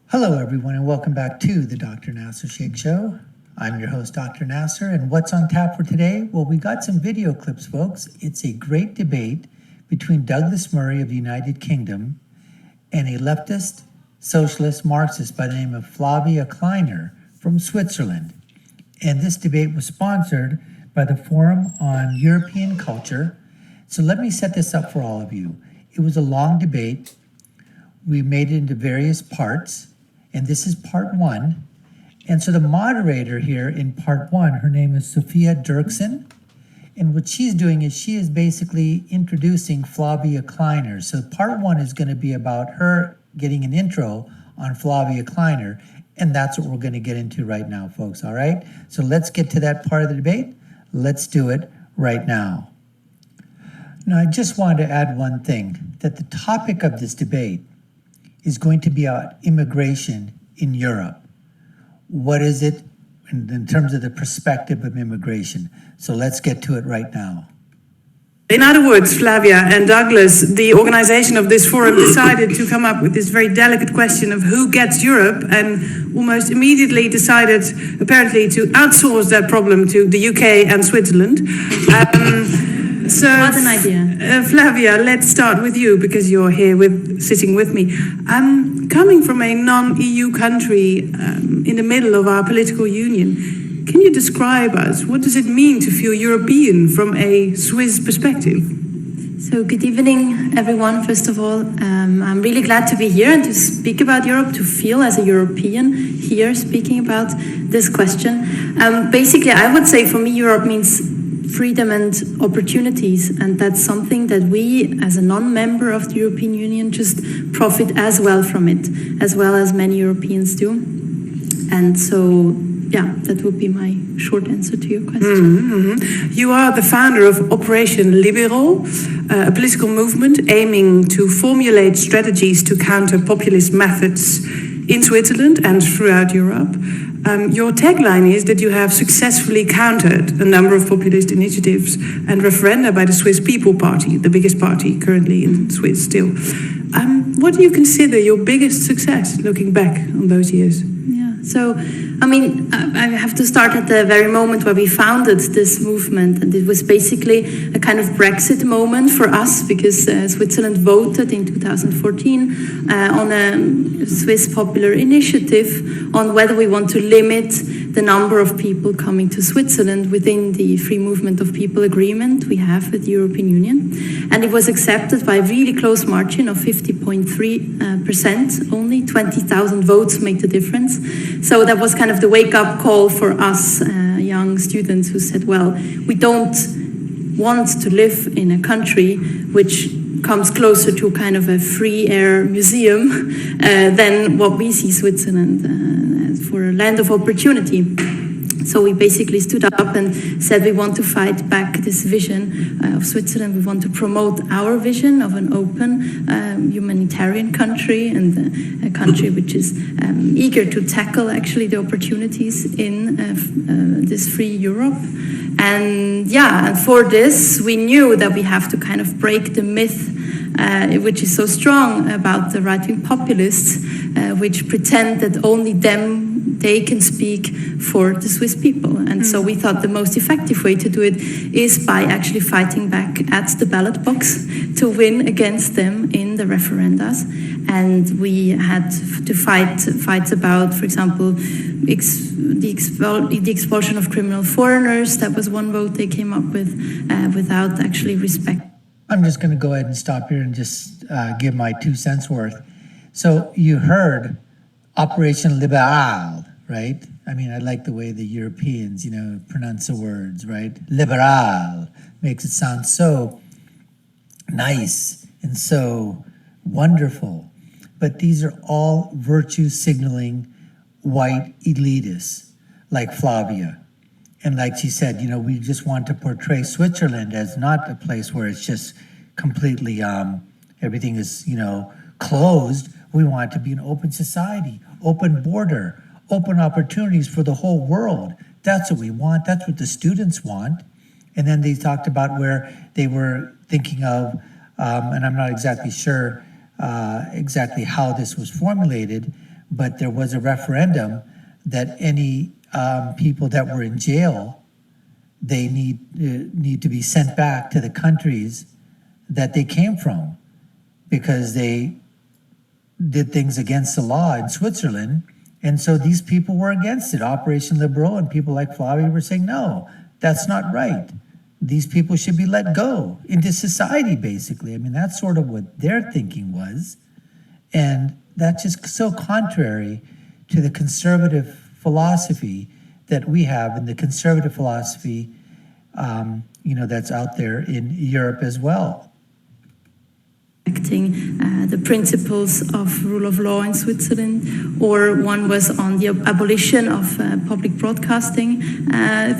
Hello, everyone, and welcome back to the Dr. Nasir Shaikh Show. I'm your host, Dr. Nasir, and what's on tap for today? Well, we got some video clips, folks. It's a great debate between Douglas Murray of the United Kingdom and a leftist, socialist, Marxist by the name of Flavia Kleiner from Switzerland. And this debate was sponsored by the Forum on European Culture. So let me set this up for all of you. It was a long debate. We made it into various parts. And this is part one. And so the moderator here in part one, her name is Sophia Dirksen. And what she's doing is she is basically introducing Flavia Kleiner. So part one is going to be about her getting an intro on Flavia Kleiner. And that's what we're going to get into right now, folks. All right. So let's get to that part of the debate. Let's do it right now. Now, I just wanted to add one thing, that the topic of this debate is going to be about immigration in Europe. What is it in terms of the perspective of immigration? So let's get to it right now. In other words, Flavia and Douglas, the organization of this forum decided to come up with this very delicate question of who gets Europe, and almost immediately decided apparently to outsource that problem to the UK and Switzerland. So, what an idea. Flavia, let's start with you because you're here sitting with me. Coming from a non-EU country in the middle of our political union, can you describe us? What does it mean to feel European from a Swiss perspective? So good evening, everyone. First of all, I'm really glad to be here and to speak about Europe, to feel as a European here speaking about this question. Basically, I would say for me, Europe means freedom and opportunities, and that's something that we as a non-member of the European Union just profit as well from it, as well as many Europeans do. And so, yeah, that would be my short answer to your question. You are the founder of Operation Libero, a political movement aiming to formulate strategies to counter populist methods in Switzerland and throughout Europe. Your tagline is that you have successfully countered a number of populist initiatives and referenda by the Swiss People Party, the biggest party currently in Swiss still. What do you consider your biggest success looking back on those years? So, I mean, I have to start at the very moment where we founded this movement, and it was basically a kind of Brexit moment for us because Switzerland voted in 2014 on a Swiss popular initiative on whether we want to limit the number of people coming to Switzerland within the free movement of people agreement we have with the European Union. And it was accepted by a really close margin of 50.3%. Only 20,000 votes made the difference. So that was kind of the wake-up call for us young students who said, well, we don't want to live in a country which comes closer to kind of a free air museum than what we see Switzerland for a land of opportunity. So we basically stood up and said we want to fight back this vision of Switzerland. We want to promote our vision of an open humanitarian country, and a country which is eager to tackle actually the opportunities in this free Europe. And yeah, and for this we knew that we have to kind of break the myth which is so strong about the right-wing populists, which pretend that only they can speak for the Swiss people. And so we thought the most effective way to do it is by actually fighting back at the ballot box to win against them in the referendums. And we had to fight about, for example, the expulsion of criminal foreigners. That was one vote they came up with without actually respect. I'm just going to go ahead and stop here and just give my 2 cents worth. So you heard Operation Libero, right? I mean, I like the way the Europeans, pronounce the words, right? Liberal makes it sound so nice and so wonderful. But these are all virtue signaling white elitists like Flavia. And like she said, we just want to portray Switzerland as not a place where it's just completely, everything is, closed. We want it to be an open society, open border, open opportunities for the whole world. That's what we want. That's what the students want. And then they talked about where they were thinking of, and I'm not exactly sure exactly how this was formulated, but there was a referendum that any people that were in jail, they need to be sent back to the countries that they came from, because they did things against the law in Switzerland. And so these people were against it. Operation Libero and people like Flavia were saying, no, that's not right. These people should be let go into society, basically. I mean, that's sort of what their thinking was. And that's just so contrary to the conservative philosophy that we have, and the conservative philosophy, that's out there in Europe as well. The principles of rule of law in Switzerland, or one was on the abolition of public broadcasting,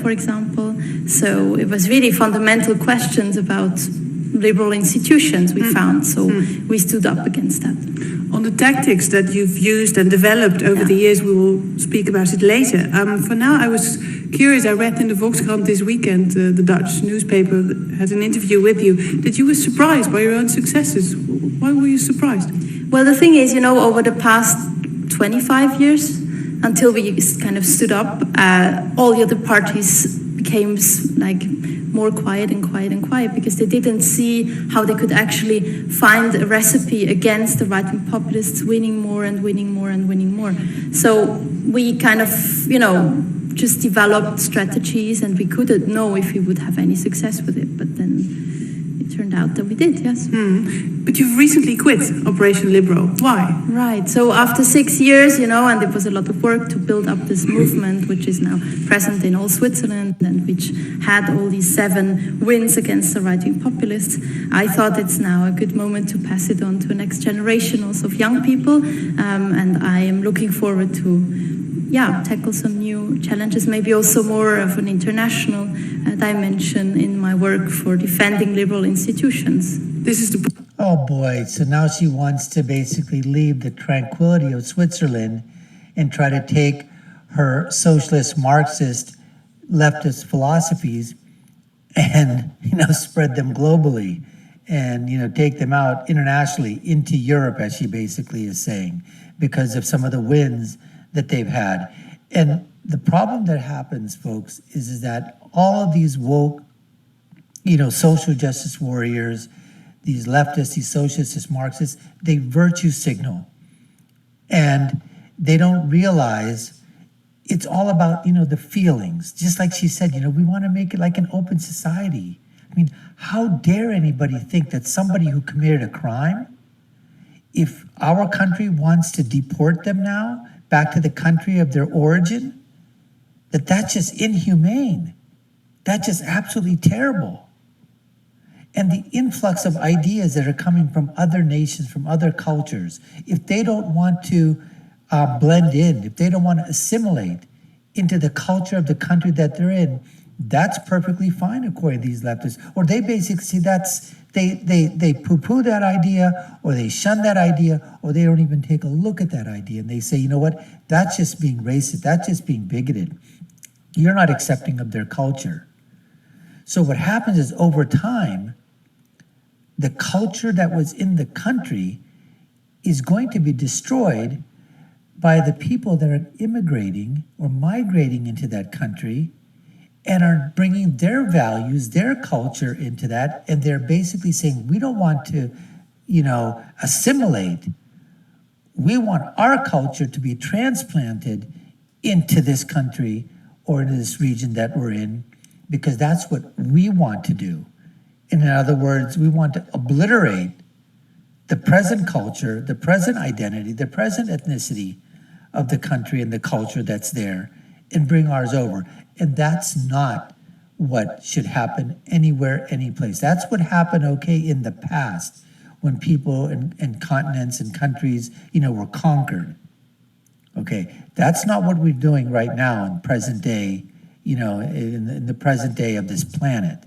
for example. So it was really fundamental questions about liberal institutions we found. So we stood up against that. On the tactics that you've used and developed over the years, we will speak about it later. For now, I was curious. I read in the Volkskrant this weekend, the Dutch newspaper had an interview with you, that you were surprised by your own successes. Why were you surprised? Well, the thing is, over the past 25 years, until we kind of stood up, all the other parties became like more quiet and quiet and quiet, because they didn't see how they could actually find a recipe against the right-wing populists winning more and winning more and winning more. So we kind of, just developed strategies, and we couldn't know if we would have any success with it. But then it turned out that we did, yes. But you've recently quit Operation Libero. Why? Right. So after 6 years, and it was a lot of work to build up this movement, which is now present in all Switzerland, and which had all these 7 wins against the right-wing populists, I thought it's now a good moment to pass it on to the next generation also of young people. And I am looking forward to tackle some new challenges, maybe also more of an international dimension in my work for defending liberal institutions. This is the... Oh boy, so now she wants to basically leave the tranquility of Switzerland and try to take her socialist, Marxist, leftist philosophies and, spread them globally and, take them out internationally into Europe, as she basically is saying, because of some of the wins that they've had. And the problem that happens, folks, is that all of these woke, social justice warriors, these leftists, these socialists, these Marxists, they virtue signal. And they don't realize it's all about, the feelings. Just like she said, we want to make it like an open society. I mean, how dare anybody think that somebody who committed a crime, if our country wants to deport them now back to the country of their origin, that's just inhumane. That's just absolutely terrible. And the influx of ideas that are coming from other nations, from other cultures, if they don't want to blend in, if they don't want to assimilate into the culture of the country that they're in, that's perfectly fine according to these leftists. Or they basically see they poo-poo that idea, or they shun that idea, or they don't even take a look at that idea. And they say, you know what, that's just being racist, that's just being bigoted. You're not accepting of their culture. So what happens is, over time, the culture that was in the country is going to be destroyed by the people that are immigrating or migrating into that country and are bringing their values, their culture into that. And they're basically saying, we don't want to, assimilate. We want our culture to be transplanted into this country or into this region that we're in, because that's what we want to do. In other words, we want to obliterate the present culture, the present identity, the present ethnicity of the country and the culture that's there, and bring ours over. And that's not what should happen anywhere, any place. That's what happened, in the past, when people and continents and countries, were conquered. Okay, that's not what we're doing right now in present day, in the present day of this planet.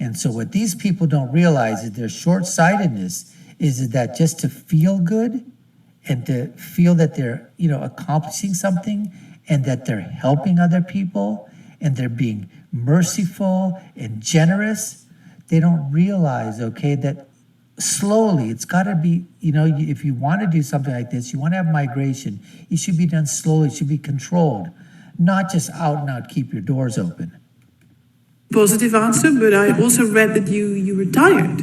And so what these people don't realize is their short-sightedness is that just to feel good and to feel that they're, accomplishing something and that they're helping other people and they're being merciful and generous, they don't realize, that slowly. It's got to be, if you want to do something like this, you want to have migration, it should be done slowly, it should be controlled, not just out and out, keep your doors open. Positive answer, but I also read that you retired.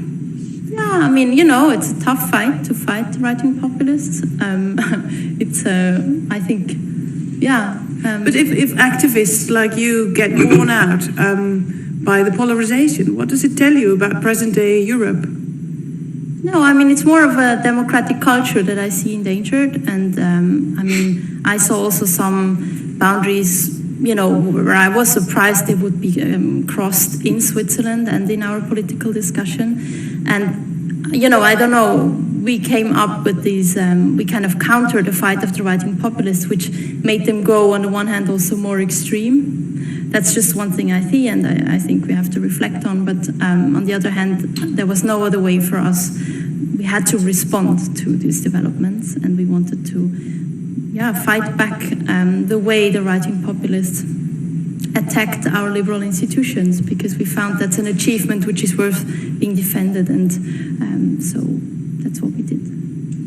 Yeah, I mean, it's a tough fight to fight the right-wing populists. It's, I think, yeah. But if activists like you get worn out by the polarization, what does it tell you about present-day Europe? No, I mean, it's more of a democratic culture that I see endangered. And I mean, I saw also some boundaries, where I was surprised they would be crossed in Switzerland and in our political discussion. And, I don't know, we came up with these, we kind of countered the fight of the right-wing populists, which made them go, on the one hand, also more extreme. That's just one thing I see, and I think we have to reflect on. But on the other hand, there was no other way for us. We had to respond to these developments, and we wanted to, fight back the way the right-wing populists attacked our liberal institutions, because we found that's an achievement which is worth being defended, and so that's what we did.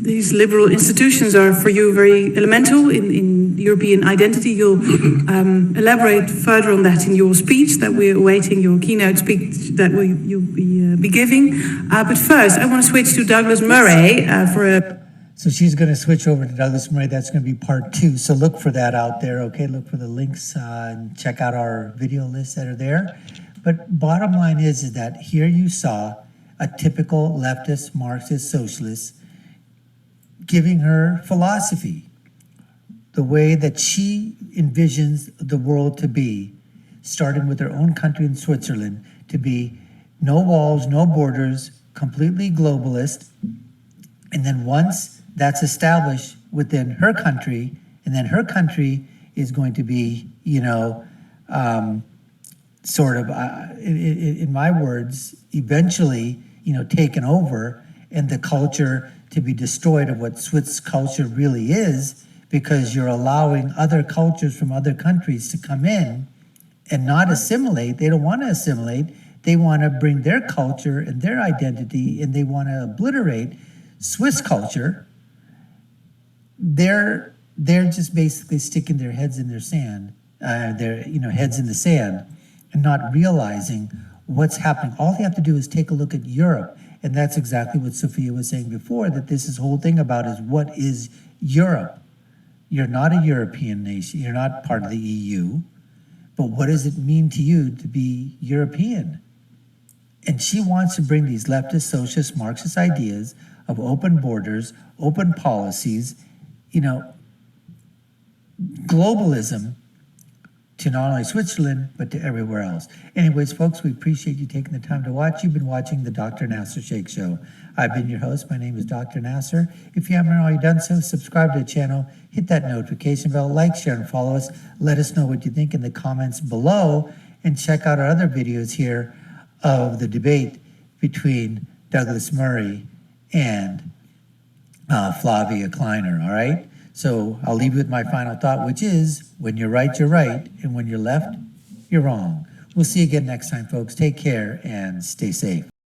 These liberal institutions are for you very elemental in European identity. You'll elaborate further on that in your speech that we're awaiting, your keynote speech that you'll be giving. But first, I want to switch to Douglas Murray for a... So she's going to switch over to Douglas Murray. That's going to be part 2. So look for that out there, okay? Look for the links and check out our video lists that are there. But bottom line is that here you saw a typical leftist, Marxist, socialist giving her philosophy, the way that she envisions the world to be, starting with her own country in Switzerland, to be no walls, no borders, completely globalist. And then once that's established within her country, and then her country is going to be, sort of, in my words, eventually, taken over, and the culture to be destroyed of what Swiss culture really is, because you're allowing other cultures from other countries to come in and not assimilate. They don't want to assimilate. They want to bring their culture and their identity, and they want to obliterate Swiss culture. They're just basically sticking their heads in their sand, heads in the sand, and not realizing what's happening. All they have to do is take a look at Europe. And that's exactly what Sophia was saying before, that this whole thing about is what is Europe? You're not a European nation. You're not part of the EU. But what does it mean to you to be European? And she wants to bring these leftist, socialist, Marxist ideas of open borders, open policies, globalism to not only Switzerland, but to everywhere else. Anyways, folks, we appreciate you taking the time to watch. You've been watching the Dr. Nasir Shaikh Show. I've been your host. My name is Dr. Nasir. If you haven't already done so, subscribe to the channel, hit that notification bell, like, share, and follow us. Let us know what you think in the comments below, and check out our other videos here of the debate between Douglas Murray and Flavia Kleiner, all right? So I'll leave you with my final thought, which is, when you're right, you're right, and when you're left, you're wrong. We'll see you again next time, folks. Take care and stay safe.